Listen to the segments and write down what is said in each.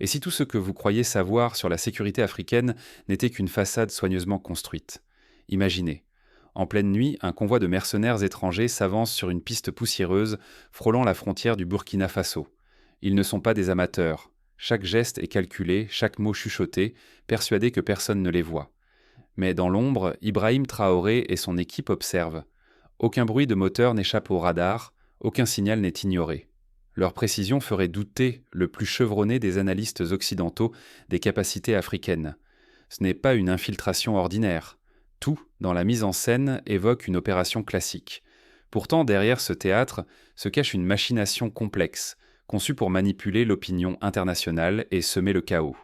Et si tout ce que vous croyez savoir sur la sécurité africaine n'était qu'une façade soigneusement construite? Imaginez. En pleine nuit, un convoi de mercenaires étrangers s'avance sur une piste poussiéreuse frôlant la frontière du Burkina Faso. Ils ne sont pas des amateurs. Chaque geste est calculé, chaque mot chuchoté, persuadés que personne ne les voit. Mais dans l'ombre, Ibrahim Traoré et son équipe observent. Aucun bruit de moteur n'échappe au radar, aucun signal n'est ignoré. Leur précision ferait douter le plus chevronné des analystes occidentaux des capacités africaines. Ce n'est pas une infiltration ordinaire. Tout, dans la mise en scène, évoque une opération classique. Pourtant, derrière ce théâtre se cache une machination complexe, conçue pour manipuler l'opinion internationale et semer le chaos.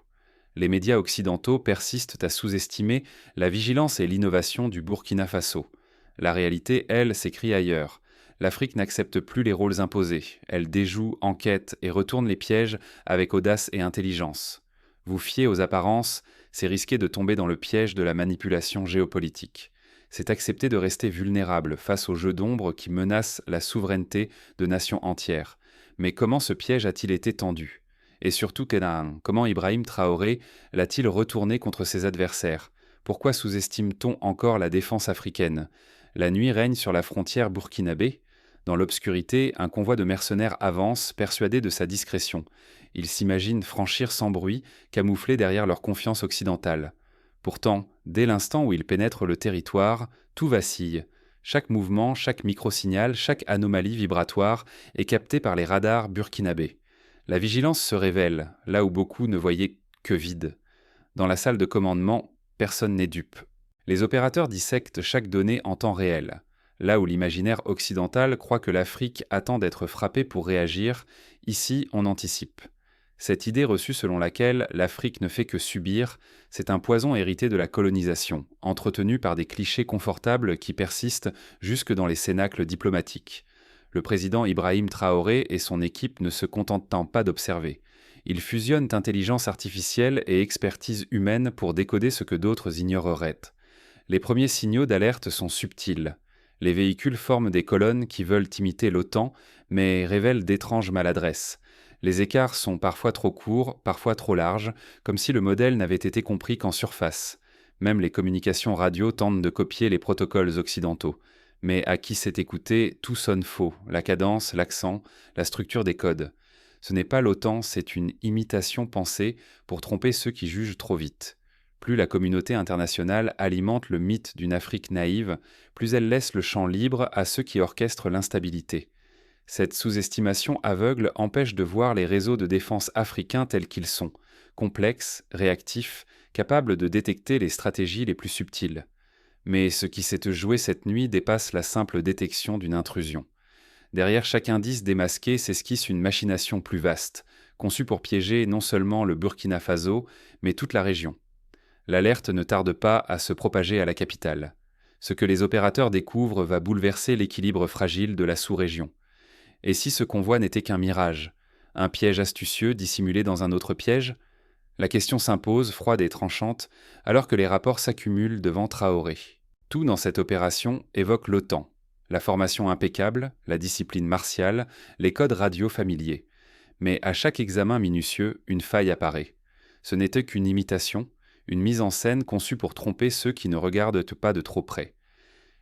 Les médias occidentaux persistent à sous-estimer la vigilance et l'innovation du Burkina Faso. La réalité, elle, s'écrit ailleurs. L'Afrique n'accepte plus les rôles imposés. Elle déjoue, enquête et retourne les pièges avec audace et intelligence. Vous fier aux apparences, c'est risquer de tomber dans le piège de la manipulation géopolitique. C'est accepter de rester vulnérable face aux jeux d'ombre qui menacent la souveraineté de nations entières. Mais comment ce piège a-t-il été tendu ? Et surtout, comment Ibrahim Traoré l'a-t-il retourné contre ses adversaires? Pourquoi sous-estime-t-on encore la défense africaine? La nuit règne sur la frontière burkinabé. Dans l'obscurité, un convoi de mercenaires avance, persuadé de sa discrétion. Ils s'imaginent franchir sans bruit, camouflés derrière leur confiance occidentale. Pourtant, dès l'instant où ils pénètrent le territoire, tout vacille. Chaque mouvement, chaque microsignal, chaque anomalie vibratoire est capté par les radars burkinabés. La vigilance se révèle, là où beaucoup ne voyaient que vide. Dans la salle de commandement, personne n'est dupe. Les opérateurs dissectent chaque donnée en temps réel. Là où l'imaginaire occidental croit que l'Afrique attend d'être frappée pour réagir, ici on anticipe. Cette idée reçue selon laquelle l'Afrique ne fait que subir, c'est un poison hérité de la colonisation, entretenu par des clichés confortables qui persistent jusque dans les cénacles diplomatiques. Le président Ibrahim Traoré et son équipe ne se contentant pas d'observer. Ils fusionnent intelligence artificielle et expertise humaine pour décoder ce que d'autres ignoreraient. Les premiers signaux d'alerte sont subtils. Les véhicules forment des colonnes qui veulent imiter l'OTAN, mais révèlent d'étranges maladresses. Les écarts sont parfois trop courts, parfois trop larges, comme si le modèle n'avait été compris qu'en surface. Même les communications radio tentent de copier les protocoles occidentaux. Mais à qui s'est écouté, tout sonne faux, la cadence, l'accent, la structure des codes. Ce n'est pas l'OTAN, c'est une imitation pensée pour tromper ceux qui jugent trop vite. Plus la communauté internationale alimente le mythe d'une Afrique naïve, plus elle laisse le champ libre à ceux qui orchestrent l'instabilité. Cette sous-estimation aveugle empêche de voir les réseaux de défense africains tels qu'ils sont, complexes, réactifs, capables de détecter les stratégies les plus subtiles. Mais ce qui s'est joué cette nuit dépasse la simple détection d'une intrusion. Derrière chaque indice démasqué s'esquisse une machination plus vaste, conçue pour piéger non seulement le Burkina Faso, mais toute la région. L'alerte ne tarde pas à se propager à la capitale. Ce que les opérateurs découvrent va bouleverser l'équilibre fragile de la sous-région. Et si ce convoi n'était qu'un mirage, un piège astucieux dissimulé dans un autre piège? La question s'impose, froide et tranchante, alors que les rapports s'accumulent devant Traoré. Tout dans cette opération évoque l'OTAN. La formation impeccable, la discipline martiale, les codes radio familiers. Mais à chaque examen minutieux, une faille apparaît. Ce n'était qu'une imitation, une mise en scène conçue pour tromper ceux qui ne regardent pas de trop près.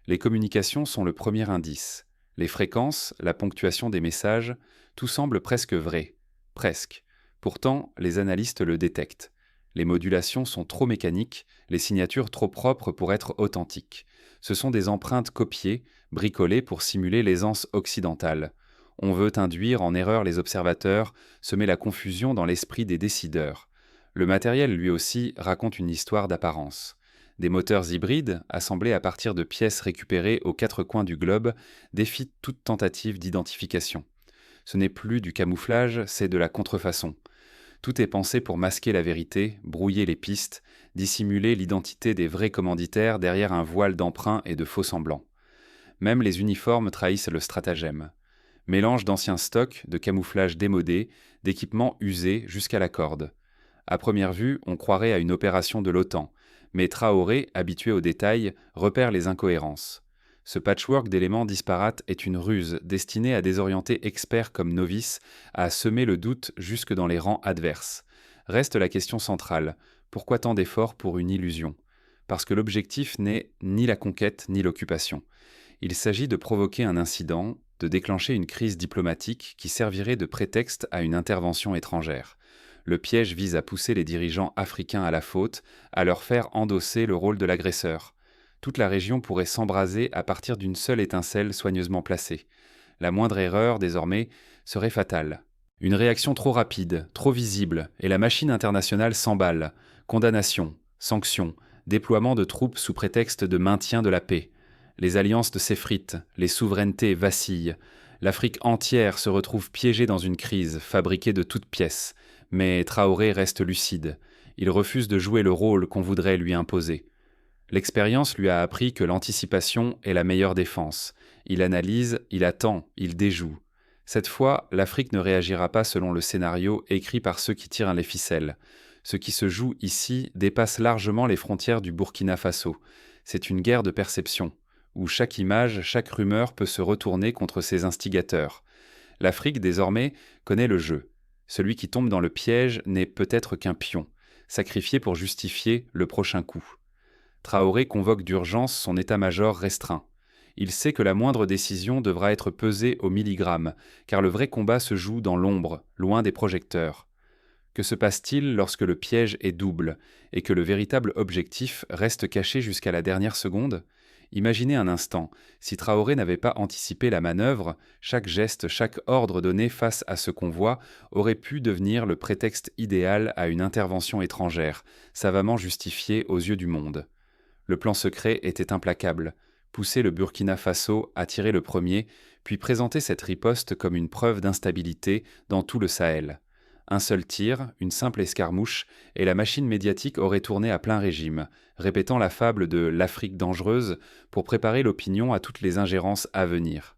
Les communications sont le premier indice. Les fréquences, la ponctuation des messages, tout semble presque vrai. Presque. Pourtant, les analystes le détectent. Les modulations sont trop mécaniques, les signatures trop propres pour être authentiques. Ce sont des empreintes copiées, bricolées pour simuler l'aisance occidentale. On veut induire en erreur les observateurs, semer la confusion dans l'esprit des décideurs. Le matériel, lui aussi, raconte une histoire d'apparence. Des moteurs hybrides, assemblés à partir de pièces récupérées aux quatre coins du globe, défient toute tentative d'identification. Ce n'est plus du camouflage, c'est de la contrefaçon. Tout est pensé pour masquer la vérité, brouiller les pistes, dissimuler l'identité des vrais commanditaires derrière un voile d'emprunt et de faux-semblants. Même les uniformes trahissent le stratagème. Mélange d'anciens stocks, de camouflage démodé, d'équipements usés jusqu'à la corde. À première vue, on croirait à une opération de l'OTAN, mais Traoré, habitué aux détails, repère les incohérences. Ce patchwork d'éléments disparates est une ruse destinée à désorienter experts comme novices, à semer le doute jusque dans les rangs adverses. Reste la question centrale. Pourquoi tant d'efforts pour une illusion? Parce que l'objectif n'est ni la conquête ni l'occupation. Il s'agit de provoquer un incident, de déclencher une crise diplomatique qui servirait de prétexte à une intervention étrangère. Le piège vise à pousser les dirigeants africains à la faute, à leur faire endosser le rôle de l'agresseur. Toute la région pourrait s'embraser à partir d'une seule étincelle soigneusement placée. La moindre erreur, désormais, serait fatale. Une réaction trop rapide, trop visible, et la machine internationale s'emballe. Condamnation, sanctions, déploiement de troupes sous prétexte de maintien de la paix. Les alliances s'effritent, les souverainetés vacillent. L'Afrique entière se retrouve piégée dans une crise, fabriquée de toutes pièces. Mais Traoré reste lucide. Il refuse de jouer le rôle qu'on voudrait lui imposer. L'expérience lui a appris que l'anticipation est la meilleure défense. Il analyse, il attend, il déjoue. Cette fois, l'Afrique ne réagira pas selon le scénario écrit par ceux qui tirent les ficelles. Ce qui se joue ici dépasse largement les frontières du Burkina Faso. C'est une guerre de perception, où chaque image, chaque rumeur peut se retourner contre ses instigateurs. L'Afrique, désormais, connaît le jeu. Celui qui tombe dans le piège n'est peut-être qu'un pion, sacrifié pour justifier le prochain coup. Traoré convoque d'urgence son état-major restreint. Il sait que la moindre décision devra être pesée au milligramme, car le vrai combat se joue dans l'ombre, loin des projecteurs. Que se passe-t-il lorsque le piège est double, et que le véritable objectif reste caché jusqu'à la dernière seconde? Imaginez un instant, si Traoré n'avait pas anticipé la manœuvre, chaque geste, chaque ordre donné face à ce convoi aurait pu devenir le prétexte idéal à une intervention étrangère, savamment justifiée aux yeux du monde. Le plan secret était implacable. Pousser le Burkina Faso à tirer le premier, puis présenter cette riposte comme une preuve d'instabilité dans tout le Sahel. Un seul tir, une simple escarmouche, et la machine médiatique aurait tourné à plein régime, répétant la fable de l'Afrique dangereuse pour préparer l'opinion à toutes les ingérences à venir.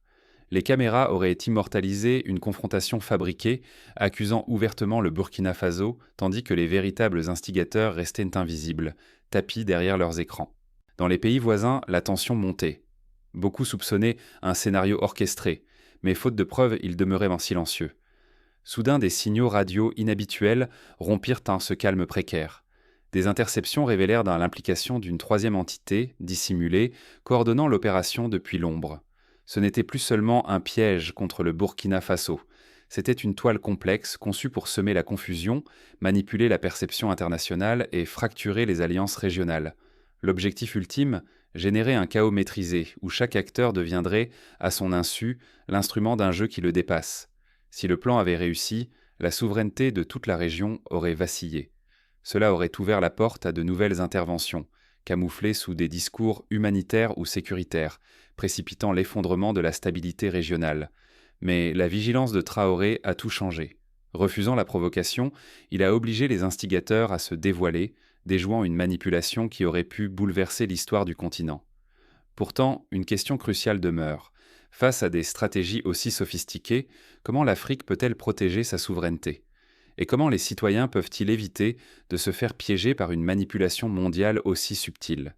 Les caméras auraient immortalisé une confrontation fabriquée, accusant ouvertement le Burkina Faso, tandis que les véritables instigateurs restaient invisibles, tapis derrière leurs écrans. Dans les pays voisins, la tension montait. Beaucoup soupçonnaient un scénario orchestré, mais faute de preuves, ils demeuraient silencieux. Soudain, des signaux radio inhabituels rompirent ce calme précaire. Des interceptions révélèrent l'implication d'une troisième entité, dissimulée, coordonnant l'opération depuis l'ombre. Ce n'était plus seulement un piège contre le Burkina Faso. C'était une toile complexe conçue pour semer la confusion, manipuler la perception internationale et fracturer les alliances régionales. L'objectif ultime, générer un chaos maîtrisé, où chaque acteur deviendrait, à son insu, l'instrument d'un jeu qui le dépasse. Si le plan avait réussi, la souveraineté de toute la région aurait vacillé. Cela aurait ouvert la porte à de nouvelles interventions, camouflées sous des discours humanitaires ou sécuritaires, précipitant l'effondrement de la stabilité régionale. Mais la vigilance de Traoré a tout changé. Refusant la provocation, il a obligé les instigateurs à se dévoiler, déjouant une manipulation qui aurait pu bouleverser l'histoire du continent. Pourtant, une question cruciale demeure. Face à des stratégies aussi sophistiquées, comment l'Afrique peut-elle protéger sa souveraineté? Et comment les citoyens peuvent-ils éviter de se faire piéger par une manipulation mondiale aussi subtile?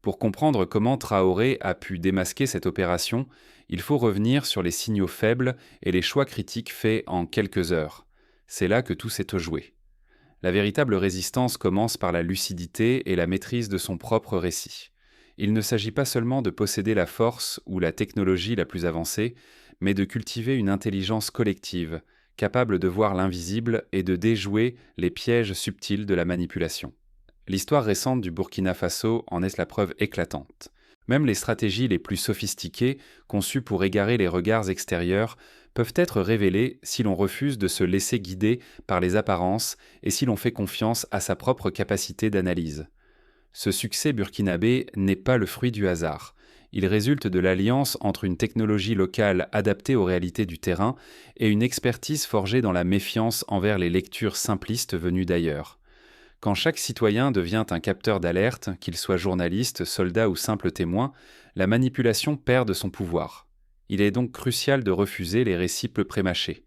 Pour comprendre comment Traoré a pu démasquer cette opération, il faut revenir sur les signaux faibles et les choix critiques faits en quelques heures. C'est là que tout s'est joué. La véritable résistance commence par la lucidité et la maîtrise de son propre récit. Il ne s'agit pas seulement de posséder la force ou la technologie la plus avancée, mais de cultiver une intelligence collective, capable de voir l'invisible et de déjouer les pièges subtils de la manipulation. L'histoire récente du Burkina Faso en est la preuve éclatante. Même les stratégies les plus sophistiquées, conçues pour égarer les regards extérieurs, peuvent être révélées si l'on refuse de se laisser guider par les apparences et si l'on fait confiance à sa propre capacité d'analyse. Ce succès burkinabé n'est pas le fruit du hasard. Il résulte de l'alliance entre une technologie locale adaptée aux réalités du terrain et une expertise forgée dans la méfiance envers les lectures simplistes venues d'ailleurs. Quand chaque citoyen devient un capteur d'alerte, qu'il soit journaliste, soldat ou simple témoin, la manipulation perd de son pouvoir. Il est donc crucial de refuser les récits peu prémâchés.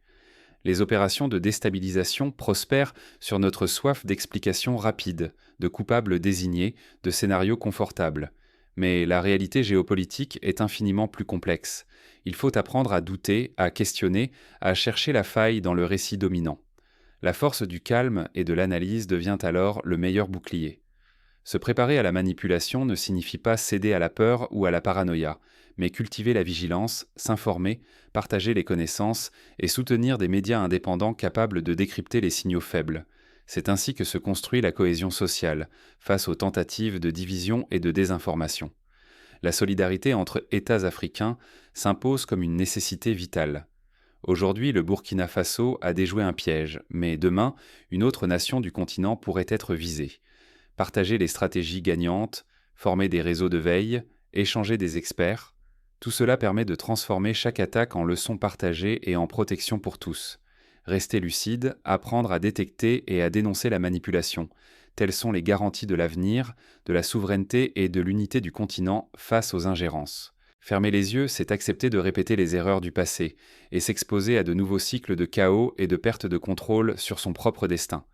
Les opérations de déstabilisation prospèrent sur notre soif d'explications rapides, de coupables désignés, de scénarios confortables. Mais la réalité géopolitique est infiniment plus complexe. Il faut apprendre à douter, à questionner, à chercher la faille dans le récit dominant. La force du calme et de l'analyse devient alors le meilleur bouclier. Se préparer à la manipulation ne signifie pas céder à la peur ou à la paranoïa, mais cultiver la vigilance, s'informer, partager les connaissances et soutenir des médias indépendants capables de décrypter les signaux faibles. C'est ainsi que se construit la cohésion sociale, face aux tentatives de division et de désinformation. La solidarité entre États africains s'impose comme une nécessité vitale. Aujourd'hui, le Burkina Faso a déjoué un piège, mais demain, une autre nation du continent pourrait être visée. Partager les stratégies gagnantes, former des réseaux de veille, échanger des experts, tout cela permet de transformer chaque attaque en leçon partagée et en protection pour tous. Rester lucide, apprendre à détecter et à dénoncer la manipulation. Telles sont les garanties de l'avenir, de la souveraineté et de l'unité du continent face aux ingérences. Fermer les yeux, c'est accepter de répéter les erreurs du passé et s'exposer à de nouveaux cycles de chaos et de perte de contrôle sur son propre destin.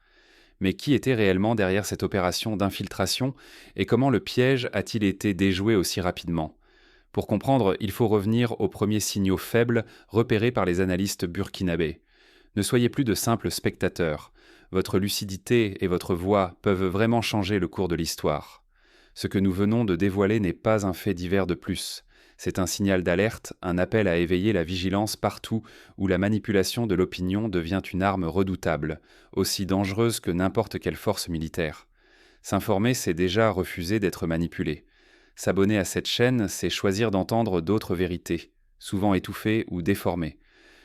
Mais qui était réellement derrière cette opération d'infiltration et comment le piège a-t-il été déjoué aussi rapidement? Pour comprendre, il faut revenir aux premiers signaux faibles repérés par les analystes burkinabés. Ne soyez plus de simples spectateurs. Votre lucidité et votre voix peuvent vraiment changer le cours de l'histoire. Ce que nous venons de dévoiler n'est pas un fait divers de plus. C'est un signal d'alerte, un appel à éveiller la vigilance partout où la manipulation de l'opinion devient une arme redoutable, aussi dangereuse que n'importe quelle force militaire. S'informer, c'est déjà refuser d'être manipulé. S'abonner à cette chaîne, c'est choisir d'entendre d'autres vérités, souvent étouffées ou déformées.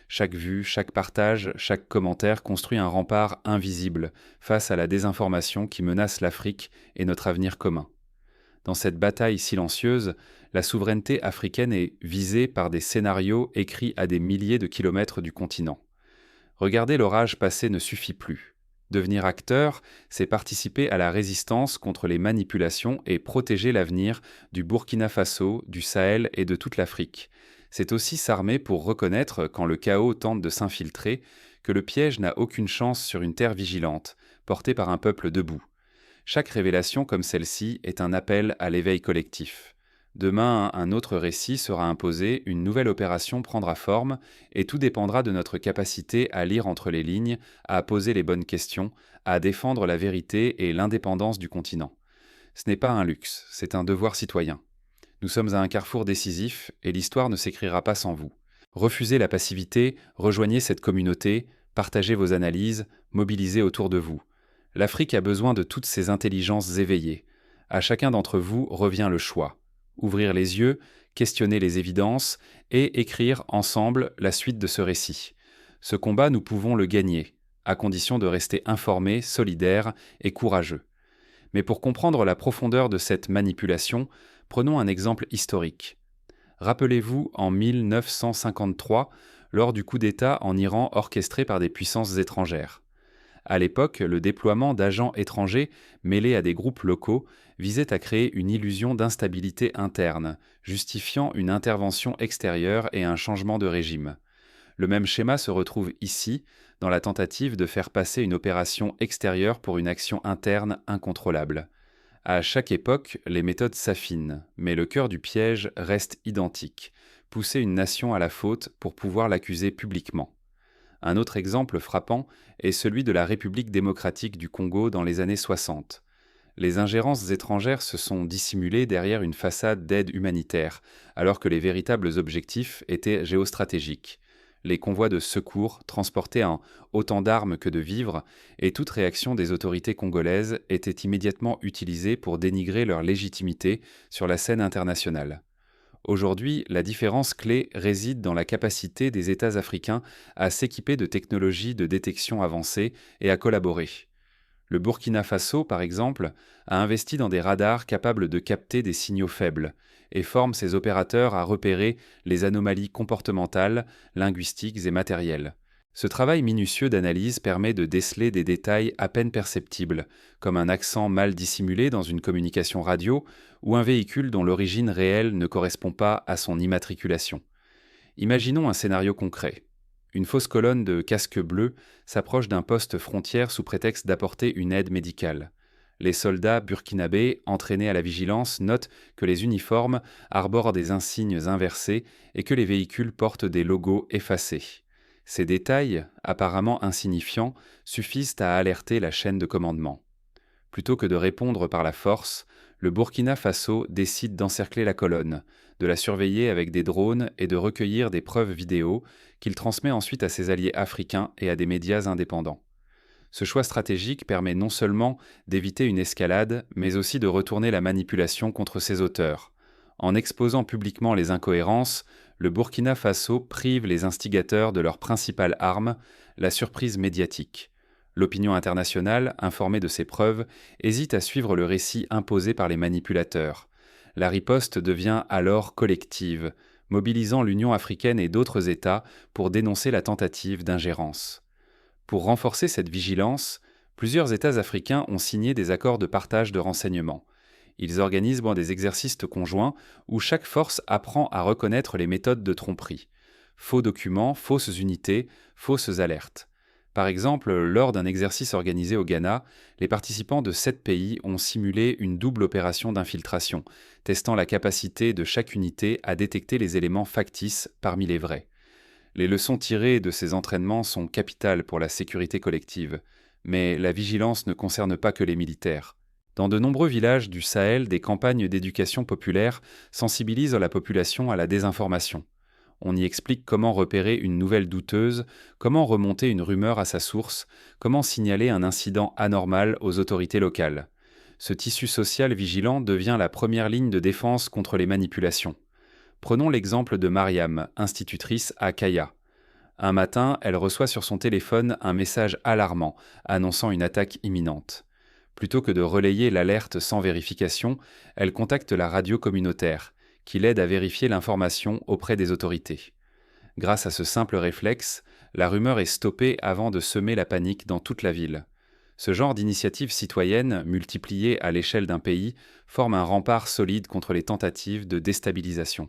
Chaque vue, chaque partage, chaque commentaire construit un rempart invisible face à la désinformation qui menace l'Afrique et notre avenir commun. Dans cette bataille silencieuse, la souveraineté africaine est visée par des scénarios écrits à des milliers de kilomètres du continent. Regarder l'orage passer ne suffit plus. Devenir acteur, c'est participer à la résistance contre les manipulations et protéger l'avenir du Burkina Faso, du Sahel et de toute l'Afrique. C'est aussi s'armer pour reconnaître, quand le chaos tente de s'infiltrer, que le piège n'a aucune chance sur une terre vigilante, portée par un peuple debout. Chaque révélation comme celle-ci est un appel à l'éveil collectif. Demain, un autre récit sera imposé, une nouvelle opération prendra forme, et tout dépendra de notre capacité à lire entre les lignes, à poser les bonnes questions, à défendre la vérité et l'indépendance du continent. Ce n'est pas un luxe, c'est un devoir citoyen. Nous sommes à un carrefour décisif, et l'histoire ne s'écrira pas sans vous. Refusez la passivité, rejoignez cette communauté, partagez vos analyses, mobilisez autour de vous. L'Afrique a besoin de toutes ces intelligences éveillées. À chacun d'entre vous revient le choix. Ouvrir les yeux, questionner les évidences et écrire ensemble la suite de ce récit. Ce combat, nous pouvons le gagner, à condition de rester informés, solidaires et courageux. Mais pour comprendre la profondeur de cette manipulation, prenons un exemple historique. Rappelez-vous en 1953, lors du coup d'État en Iran orchestré par des puissances étrangères. À l'époque, le déploiement d'agents étrangers mêlés à des groupes locaux visait à créer une illusion d'instabilité interne, justifiant une intervention extérieure et un changement de régime. Le même schéma se retrouve ici, dans la tentative de faire passer une opération extérieure pour une action interne incontrôlable. À chaque époque, les méthodes s'affinent, mais le cœur du piège reste identique, pousser une nation à la faute pour pouvoir l'accuser publiquement. Un autre exemple frappant est celui de la République démocratique du Congo dans les années 60. Les ingérences étrangères se sont dissimulées derrière une façade d'aide humanitaire, alors que les véritables objectifs étaient géostratégiques. Les convois de secours transportaient autant d'armes que de vivres, et toute réaction des autorités congolaises était immédiatement utilisée pour dénigrer leur légitimité sur la scène internationale. Aujourd'hui, la différence clé réside dans la capacité des États africains à s'équiper de technologies de détection avancées et à collaborer. Le Burkina Faso, par exemple, a investi dans des radars capables de capter des signaux faibles et forme ses opérateurs à repérer les anomalies comportementales, linguistiques et matérielles. Ce travail minutieux d'analyse permet de déceler des détails à peine perceptibles, comme un accent mal dissimulé dans une communication radio ou un véhicule dont l'origine réelle ne correspond pas à son immatriculation. Imaginons un scénario concret. Une fausse colonne de casques bleus s'approche d'un poste frontière sous prétexte d'apporter une aide médicale. Les soldats burkinabés, entraînés à la vigilance, notent que les uniformes arborent des insignes inversés et que les véhicules portent des logos effacés. Ces détails, apparemment insignifiants, suffisent à alerter la chaîne de commandement. Plutôt que de répondre par la force, le Burkina Faso décide d'encercler la colonne, de la surveiller avec des drones et de recueillir des preuves vidéo qu'il transmet ensuite à ses alliés africains et à des médias indépendants. Ce choix stratégique permet non seulement d'éviter une escalade, mais aussi de retourner la manipulation contre ses auteurs. En exposant publiquement les incohérences, le Burkina Faso prive les instigateurs de leur principale arme, la surprise médiatique. L'opinion internationale, informée de ces preuves, hésite à suivre le récit imposé par les manipulateurs. La riposte devient alors collective, mobilisant l'Union africaine et d'autres États pour dénoncer la tentative d'ingérence. Pour renforcer cette vigilance, plusieurs États africains ont signé des accords de partage de renseignements. Ils organisent des exercices conjoints où chaque force apprend à reconnaître les méthodes de tromperie. Faux documents, fausses unités, fausses alertes. Par exemple, lors d'un exercice organisé au Ghana, les participants de 7 pays ont simulé une double opération d'infiltration, testant la capacité de chaque unité à détecter les éléments factices parmi les vrais. Les leçons tirées de ces entraînements sont capitales pour la sécurité collective, mais la vigilance ne concerne pas que les militaires. Dans de nombreux villages du Sahel, des campagnes d'éducation populaire sensibilisent la population à la désinformation. On y explique comment repérer une nouvelle douteuse, comment remonter une rumeur à sa source, comment signaler un incident anormal aux autorités locales. Ce tissu social vigilant devient la première ligne de défense contre les manipulations. Prenons l'exemple de Mariam, institutrice à Kaya. Un matin, elle reçoit sur son téléphone un message alarmant, annonçant une attaque imminente. Plutôt que de relayer l'alerte sans vérification, elle contacte la radio communautaire, qui l'aide à vérifier l'information auprès des autorités. Grâce à ce simple réflexe, la rumeur est stoppée avant de semer la panique dans toute la ville. Ce genre d'initiative citoyenne, multipliée à l'échelle d'un pays, forme un rempart solide contre les tentatives de déstabilisation.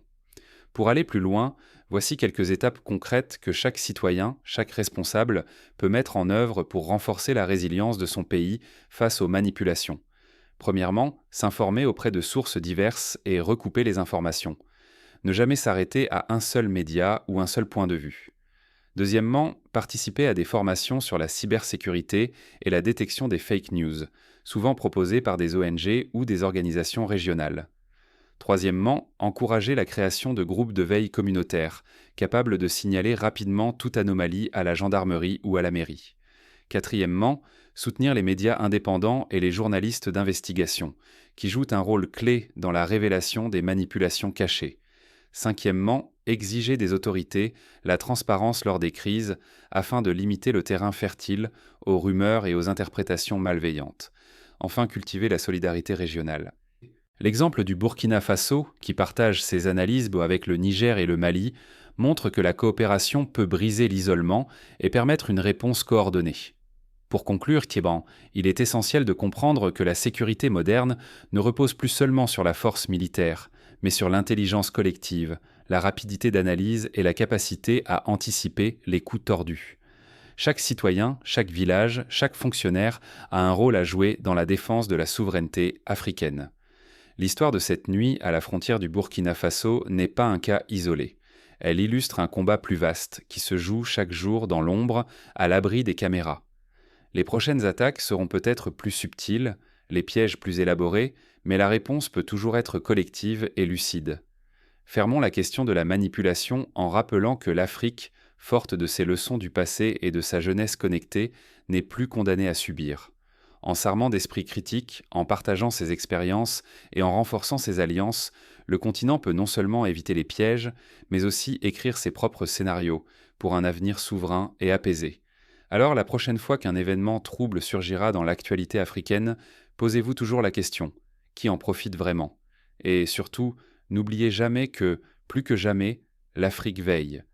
Pour aller plus loin, voici quelques étapes concrètes que chaque citoyen, chaque responsable, peut mettre en œuvre pour renforcer la résilience de son pays face aux manipulations. Premièrement, s'informer auprès de sources diverses et recouper les informations. Ne jamais s'arrêter à un seul média ou un seul point de vue. Deuxièmement, participer à des formations sur la cybersécurité et la détection des fake news, souvent proposées par des ONG ou des organisations régionales. Troisièmement, encourager la création de groupes de veille communautaires, capables de signaler rapidement toute anomalie à la gendarmerie ou à la mairie. Quatrièmement, soutenir les médias indépendants et les journalistes d'investigation, qui jouent un rôle clé dans la révélation des manipulations cachées. Cinquièmement, exiger des autorités la transparence lors des crises afin de limiter le terrain fertile aux rumeurs et aux interprétations malveillantes. Enfin, cultiver la solidarité régionale. L'exemple du Burkina Faso, qui partage ses analyses avec le Niger et le Mali, montre que la coopération peut briser l'isolement et permettre une réponse coordonnée. Pour conclure, il est essentiel de comprendre que la sécurité moderne ne repose plus seulement sur la force militaire, mais sur l'intelligence collective, la rapidité d'analyse et la capacité à anticiper les coups tordus. Chaque citoyen, chaque village, chaque fonctionnaire a un rôle à jouer dans la défense de la souveraineté africaine. L'histoire de cette nuit à la frontière du Burkina Faso n'est pas un cas isolé. Elle illustre un combat plus vaste qui se joue chaque jour dans l'ombre, à l'abri des caméras. Les prochaines attaques seront peut-être plus subtiles, les pièges plus élaborés, mais la réponse peut toujours être collective et lucide. Fermons la question de la manipulation en rappelant que l'Afrique, forte de ses leçons du passé et de sa jeunesse connectée, n'est plus condamnée à subir. En s'armant d'esprit critique, en partageant ses expériences et en renforçant ses alliances, le continent peut non seulement éviter les pièges, mais aussi écrire ses propres scénarios pour un avenir souverain et apaisé. Alors, la prochaine fois qu'un événement trouble surgira dans l'actualité africaine, posez-vous toujours la question : qui en profite vraiment ? Et surtout, n'oubliez jamais que, plus que jamais, l'Afrique veille.